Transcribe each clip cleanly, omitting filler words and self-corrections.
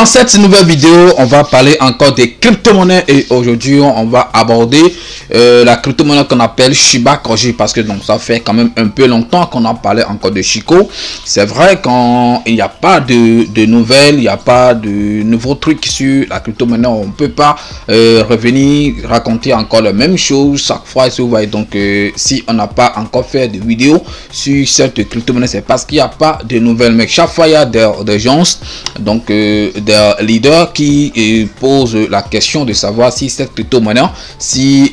Dans cette nouvelle vidéo, on va parler encore des crypto-monnaies et aujourd'hui, on va aborder la crypto-monnaie qu'on appelle Shiba Koji parce que donc ça fait quand même un peu longtemps qu'on a parlé encore de Chico. C'est vrai qu'il n'y a pas de nouvelles, il n'y a pas de nouveaux trucs sur la crypto-monnaie. On ne peut pas revenir raconter encore la même chose chaque fois. Donc si on n'a pas encore fait de vidéo sur cette crypto-monnaie, c'est parce qu'il n'y a pas de nouvelles. Mais chaque fois, il y a des gens, donc des leaders qui posent la question de savoir si cette crypto-monnaie, si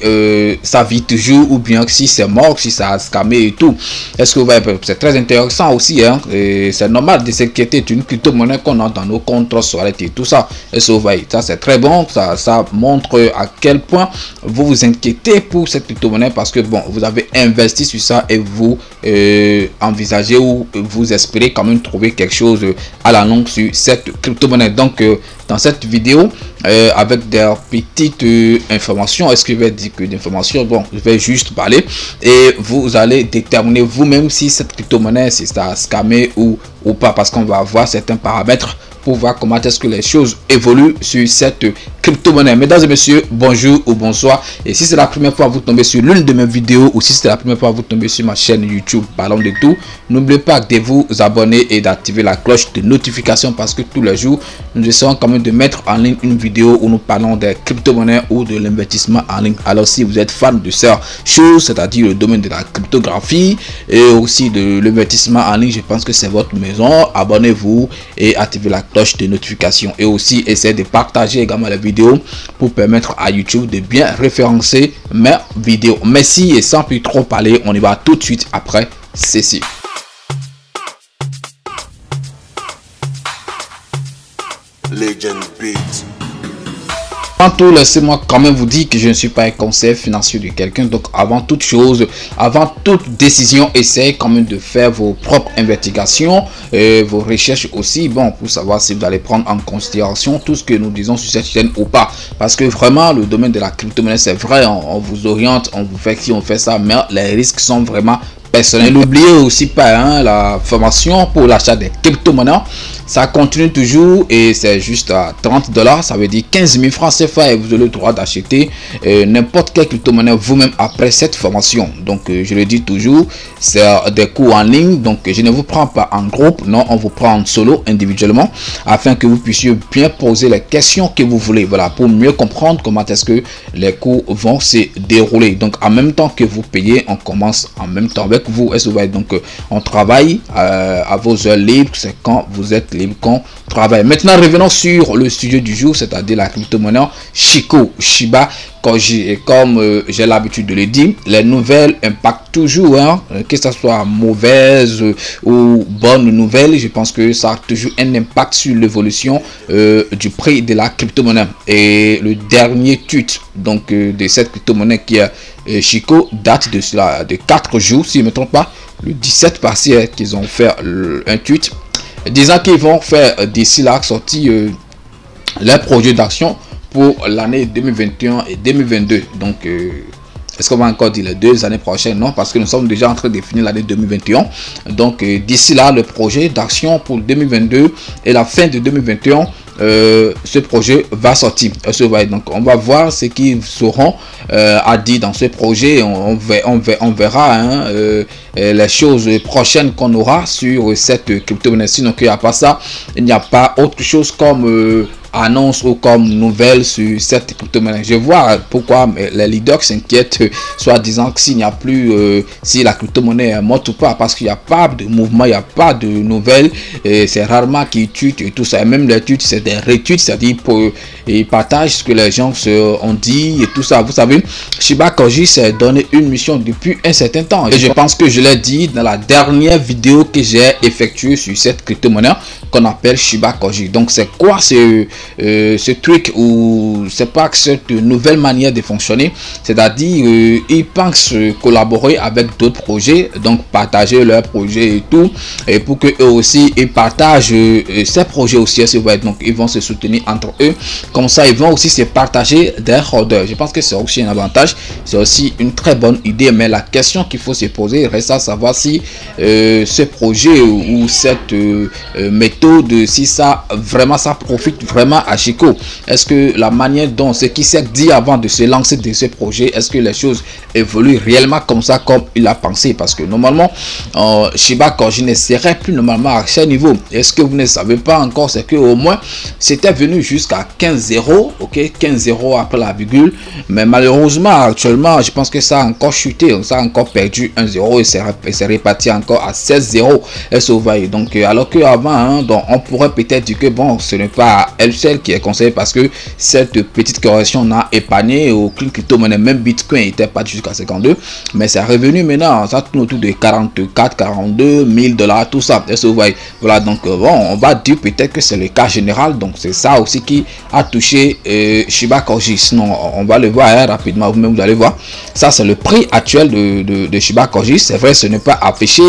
ça vit toujours ou bien si c'est mort, si ça a scamé et tout. Est-ce que vous voyez, c'est très intéressant aussi, hein? C'est normal de s'inquiéter d'une crypto-monnaie qu'on a dans nos comptes Solid et tout ça. Est-ce que vous voyez, ça c'est très bon, ça montre à quel point vous vous inquiétez pour cette crypto-monnaie parce que bon, vous avez investi sur ça et vous envisagez ou vous espérez quand même trouver quelque chose à la longue sur cette crypto-monnaie. Donc dans cette vidéo avec des petites informations, est-ce que je vais dire que d'informations, bon, je vais juste parler et vous allez déterminer vous-même si cette crypto-monnaie, si ça a scamé ou pas, parce qu'on va avoir certains paramètres pour voir comment est-ce que les choses évoluent sur cette crypto-monnaie. Mesdames et messieurs, bonjour ou bonsoir. Et si c'est la première fois que vous tombez sur l'une de mes vidéos ou si c'est la première fois que vous tombez sur ma chaîne YouTube Parlons de tout, n'oubliez pas de vous abonner et d'activer la cloche de notification parce que tous les jours, nous essayons quand même de mettre en ligne une vidéo où nous parlons des crypto-monnaies ou de l'investissement en ligne. Alors si vous êtes fan de ces choses, c'est-à-dire le domaine de la cryptographie et aussi de l'investissement en ligne, je pense que c'est votre maison. Abonnez-vous et activez la cloche de notification et aussi essayez de partager également la vidéo pour permettre à YouTube de bien référencer mes vidéos. Merci et sans plus trop parler, on y va tout de suite après ceci. Legend Beat. Avant tout, laissez-moi quand même vous dire que je ne suis pas un conseiller financier de quelqu'un. Donc avant toute chose, avant toute décision, essayez quand même de faire vos propres investigations et vos recherches aussi, bon, pour savoir si vous allez prendre en considération tout ce que nous disons sur cette chaîne ou pas. Parce que vraiment, le domaine de la crypto-monnaie, c'est vrai, on vous oriente, on vous fait ci, on fait ça, mais les risques sont vraiment personnels. N'oubliez aussi pas hein, la formation pour l'achat des crypto-monnaies. Ça continue toujours et c'est juste à 30 $, ça veut dire 15 000 francs CFA et vous avez le droit d'acheter n'importe quelle crypto-monnaie vous-même après cette formation. Donc je le dis toujours, c'est des cours en ligne, donc je ne vous prends pas en groupe, non, on vous prend en solo, individuellement, afin que vous puissiez bien poser les questions que vous voulez, voilà, pour mieux comprendre comment est-ce que les cours vont se dérouler. Donc en même temps que vous payez, on commence en même temps avec vous. Est-ce que vous voyez, donc on travaille à vos heures libres, c'est quand vous êtes libre qu'on travaille. Maintenant revenons sur le sujet du jour, c'est-à-dire la crypto-monnaie Shiba Koji. Et comme j'ai l'habitude de le dire, les nouvelles impactent toujours, hein, que ce soit mauvaise ou bonne nouvelle, je pense que ça a toujours un impact sur l'évolution du prix de la crypto-monnaie. Et le dernier tweet donc de cette crypto-monnaie qui est Chico date de cela de 4 jours, si je ne me trompe pas, le 17 passé qu'ils ont fait un tweet disant qu'ils vont faire d'ici là sortir les projets d'action pour l'année 2021 et 2022. Donc est-ce qu'on va encore dire les 2 années prochaines? Non, parce que nous sommes déjà en train de définir l'année 2021. Donc d'ici là, le projet d'action pour 2022 et la fin de 2021, ce projet va sortir. Donc on va voir ce qu'ils seront à dire dans ce projet. On verra hein, les choses prochaines qu'on aura sur cette crypto-monnaie. Sinon qu'il n'y a pas ça, il n'y a pas autre chose comme annonce ou comme nouvelle sur cette crypto-monnaie. Je vois pourquoi les leaders s'inquiètent, soit disant que s'il n'y a plus, si la crypto-monnaie est morte ou pas, parce qu'il n'y a pas de mouvement, il n'y a pas de nouvelles, c'est rarement qu'ils tweetent et tout ça. Et même les tweets, c'est des retweets, c'est-à-dire ils partagent ce que les gens ont dit et tout ça. Vous savez, Shiba Koji s'est donné une mission depuis un certain temps. Et je pense que je l'ai dit dans la dernière vidéo que j'ai effectuée sur cette crypto-monnaie qu'on appelle Shiba Koji. Donc c'est quoi ce truc ou c'est pas que cette nouvelle manière de fonctionner, c'est-à-dire ils pensent collaborer avec d'autres projets, donc partager leurs projets et tout, et pour que eux aussi ils partagent ces projets aussi. Donc ils vont se soutenir entre eux, comme ça ils vont aussi se partager des orders. Je pense que c'est aussi un avantage, c'est aussi une très bonne idée, mais la question qu'il faut se poser reste à savoir si ce projet ou cette méthode plutôt de si ça vraiment ça profite vraiment à Chico. Est-ce que la manière dont ce qui s'est dit avant de se lancer de ce projet, est-ce que les choses évoluent réellement comme ça, comme il a pensé? Parce que normalement Shiba Corgi ne serait plus normalement à ce niveau. Est-ce que vous ne savez pas encore? C'est que au moins c'était venu jusqu'à 15-0, ok, 15-0 après la virgule, mais malheureusement actuellement je pense que ça a encore chuté, ça a encore perdu 1-0 et c'est reparti encore à 16-0. Donc alors que avant hein, donc on pourrait peut-être dire que bon, ce n'est pas elle seule qui est conseillée, parce que cette petite correction n'a épargné au crypto-monnaie, même Bitcoin n'était pas jusqu'à 52, mais c'est revenu maintenant, ça tourne autour de 44, 42 000 $, tout ça. Voilà, donc bon, on va dire peut-être que c'est le cas général, donc c'est ça aussi qui a touché Shiba Corgi. Sinon on va le voir hein, rapidement, vous-même vous allez voir. Ça c'est le prix actuel de Shiba Corgi. C'est vrai, ce n'est pas affiché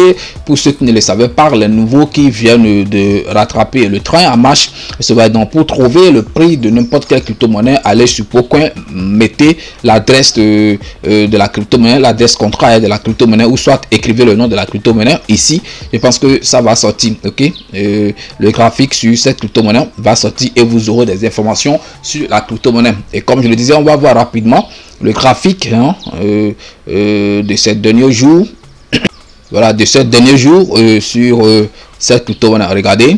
pour ceux qui ne le savaient pas, les nouveaux qui viennent de rattraper le train en marche. Donc pour trouver le prix de n'importe quelle crypto-monnaie, allez sur Pocoin, mettez l'adresse de la crypto-monnaie, l'adresse contrat de la crypto-monnaie, ou soit écrivez le nom de la crypto-monnaie ici. Je pense que ça va sortir, ok. Le graphique sur cette crypto-monnaie va sortir et vous aurez des informations sur la crypto-monnaie. Et comme je le disais, on va voir rapidement le graphique hein, de ces derniers jours. Voilà, de ces derniers jours sur cette crypto-monnaie. Regardez,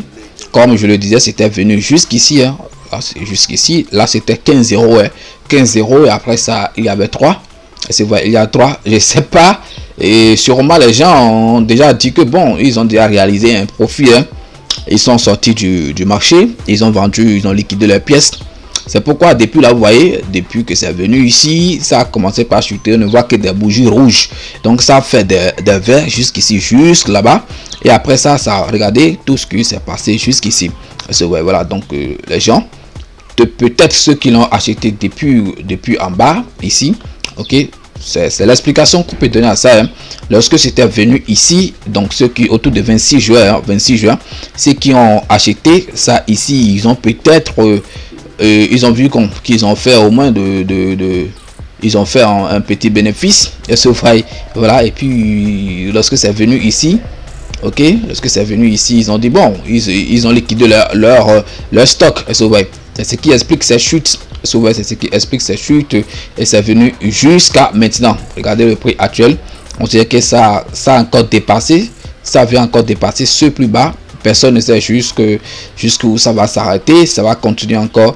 comme je le disais, c'était venu jusqu'ici. Hein. Jusqu'ici, là c'était 15-0. Hein. 15-0 et après ça, il y avait 3. C'est vrai, il y a 3. Je sais pas. Et sûrement les gens ont déjà dit que bon, ils ont déjà réalisé un profit. Hein. Ils sont sortis du marché. Ils ont vendu, ils ont liquidé leurs pièces. C'est pourquoi depuis là, vous voyez, depuis que c'est venu ici, ça a commencé par chuter. On ne voit que des bougies rouges. Donc ça fait des verts jusqu'ici, jusque là-bas. Et après ça, regardez tout ce qui s'est passé jusqu'ici. Voilà, donc les gens, peut-être ceux qui l'ont acheté depuis en bas, ici, ok, c'est l'explication qu'on peut donner à ça. Hein. Lorsque c'était venu ici, donc ceux qui autour de 26 juin, ceux qui ont acheté ça ici, ils ont peut-être... ils ont vu qu'ils ont fait au moins ils ont fait un petit bénéfice. Voilà, et puis lorsque c'est venu ici, ok, lorsque c'est venu ici, ils ont dit bon, ils ont liquidé leur stock. C'est ce qui explique ces chutes. C'est ce qui explique ces chutes et c'est venu jusqu'à maintenant. Regardez le prix actuel. On dirait que ça a encore dépassé, ça vient encore dépasser ce plus bas. Personne ne sait jusqu'où ça va s'arrêter. Ça va continuer encore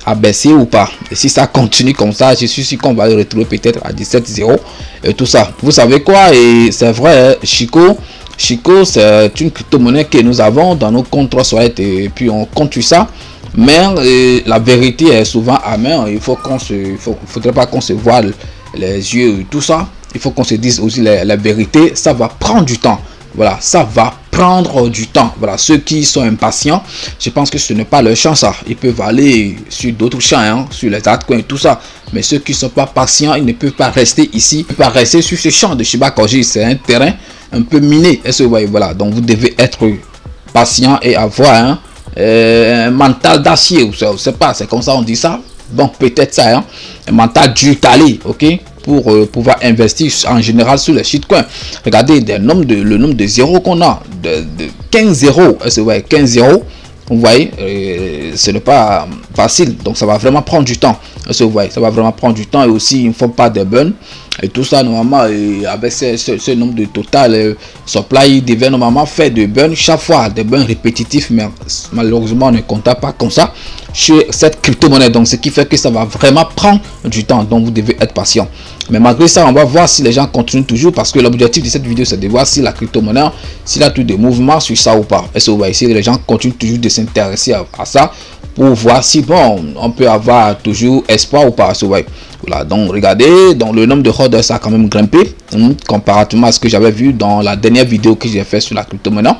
à baisser ou pas. Et si ça continue comme ça, je suis sûr qu'on va le retrouver peut-être à 17,0 et tout ça. Vous savez quoi? Et c'est vrai, Chico, c'est une crypto-monnaie que nous avons dans nos comptes 3 Wallet et puis on compte ça. Mais la vérité est souvent amère. Il faut faudrait pas qu'on se voile les yeux et tout ça. Il faut qu'on se dise aussi la vérité. Ça va prendre du temps. Voilà, ça va prendre du temps. Voilà, ceux qui sont impatients, je pense que ce n'est pas leur champ ça. Ils peuvent aller sur d'autres champs, hein, sur les altcoins et tout ça. Mais ceux qui ne sont pas patients, ils ne peuvent pas rester ici, ils ne peuvent pas rester sur ce champ de Shiba Corgi. C'est un terrain un peu miné. Est-ce que vous voyez? Voilà, donc vous devez être patient et avoir un mental d'acier. Je ne sais pas, c'est comme ça on dit ça. Donc peut-être ça, hein, un mental du Cali, ok, pour pouvoir investir en général sur les shitcoins. Regardez le nombre de zéros qu'on a, de 15 zéros, 15 zéros. Vous voyez, ce n'est pas facile, donc ça va vraiment prendre du temps. Vous voyez, ça va vraiment prendre du temps et aussi il ne faut pas de burn et tout ça. Normalement, avec ce nombre de total supply, il devait normalement faire de burn chaque fois, des burns répétitifs, mais malheureusement on ne compte pas comme ça sur cette crypto-monnaie. Donc ce qui fait que ça va vraiment prendre du temps, donc vous devez être patient. Mais malgré ça, on va voir si les gens continuent toujours, parce que l'objectif de cette vidéo c'est de voir si la crypto-monnaie, s'il a tout de mouvement sur ça ou pas. Est-ce que vous voyez, si les gens continuent toujours de s'intéresser à ça pour voir si bon, on peut avoir toujours espoir ou pas. Voilà, donc regardez, donc le nombre de holders ça a quand même grimpé comparativement à ce que j'avais vu dans la dernière vidéo que j'ai fait sur la crypto-monnaie.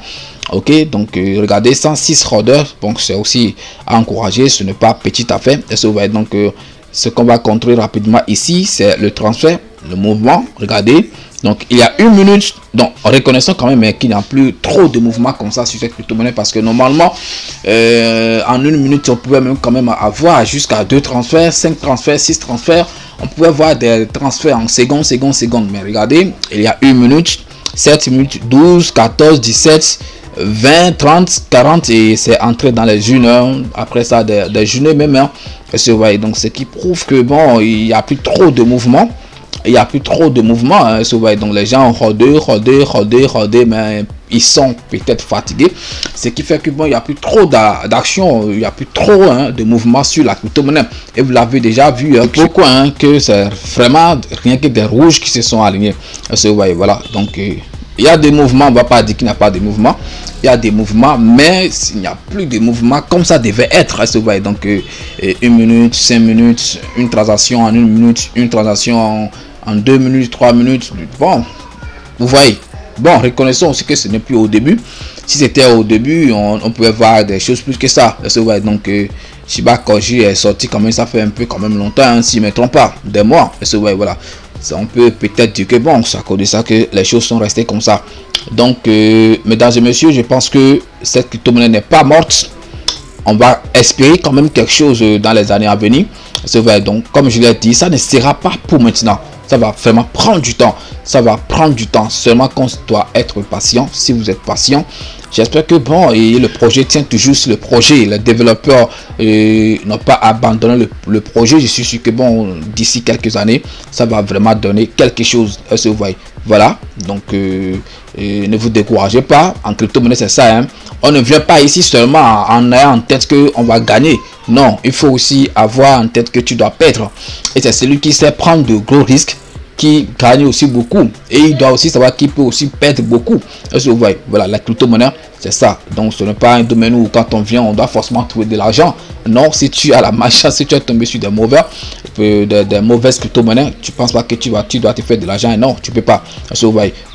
Ok, donc regardez, 106 holders, donc c'est aussi à encourager, ce n'est pas petite affaire. Est-ce que vous voyez, donc ce qu'on va contrôler rapidement ici, c'est le transfert, le mouvement. Regardez, donc il y a une minute, donc reconnaissons quand même qu'il n'y a plus trop de mouvements comme ça sur cette crypto-monnaie, parce que normalement en une minute on pouvait même quand même avoir jusqu'à 2 transferts, 5 transferts, 6 transferts. On pouvait voir des transferts en secondes. Mais regardez, il y a une minute, 7 minutes, 12, 14, 17, 20, 30, 40 et c'est entré dans les unes. Après ça, des journées même. Hein, donc, ce qui prouve que bon, il n'y a plus trop de mouvement. Il n'y a plus trop de mouvement. Hein, donc, les gens rodent, mais ils sont peut-être fatigués. Ce qui fait que bon, il n'y a plus trop d'action. Il n'y a plus trop de mouvement sur la crypto-monnaie. Et vous l'avez déjà vu. Pourquoi que c'est vraiment rien que des rouges qui se sont alignés. Voilà. Donc, il y a des mouvements, on ne va pas dire qu'il n'y a pas de mouvement. Il y a des mouvements, mais il n'y a plus de mouvements comme ça devait être. Donc, 1 minute, 5 minutes, une transaction en 1 minute, une transaction en 2 minutes, 3 minutes. Bon, vous voyez. Bon, reconnaissons aussi que ce n'est plus au début. Si c'était au début, on pouvait voir des choses plus que ça. Donc, Shiba Koji est sorti quand même, ça fait un peu quand même longtemps, hein, si je ne me trompe pas, des mois. Voilà. On peut peut-être dire que bon, c'est à cause de ça que les choses sont restées comme ça. Donc, mesdames et messieurs, je pense que cette crypto-monnaie n'est pas morte. On va espérer quand même quelque chose dans les années à venir. Donc, comme je l'ai dit, ça ne sera pas pour maintenant. Ça va vraiment prendre du temps. Ça va prendre du temps. Seulement qu'on doit être patient. Si vous êtes patient, j'espère que bon, et le projet tient toujours sur le projet. Les développeurs n'ont pas abandonné le projet. Je suis sûr que bon, d'ici quelques années, ça va vraiment donner quelque chose. Voilà. Donc, ne vous découragez pas. En crypto-monnaie, c'est ça. Hein. On ne vient pas ici seulement en ayant en tête qu'on va gagner. Non, il faut aussi avoir en tête que tu dois perdre. Et c'est celui qui sait prendre de gros risques qui gagne aussi beaucoup. Et il doit aussi savoir qu'il peut aussi perdre beaucoup. Voilà, la crypto-monnaie, c'est ça. Donc, ce n'est pas un domaine où quand on vient, on doit forcément trouver de l'argent. Non, si tu as la malchance, si tu es tombé sur des mauvaises crypto-monnaies, tu ne penses pas que tu dois te faire de l'argent. Non, tu ne peux pas.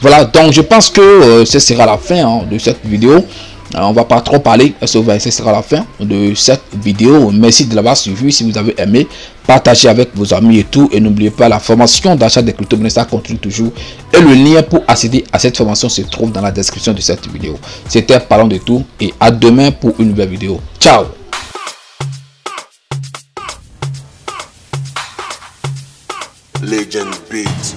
Voilà, donc je pense que ce sera la fin de cette vidéo. On va pas trop parler, ce sera la fin de cette vidéo. Merci de l'avoir suivi. Si vous avez aimé, partagez avec vos amis et tout. Et n'oubliez pas, la formation d'achat des crypto-monnaies, ça continue toujours. Et le lien pour accéder à cette formation se trouve dans la description de cette vidéo. C'était Parlons de tout et à demain pour une nouvelle vidéo. Ciao. Legend Beat.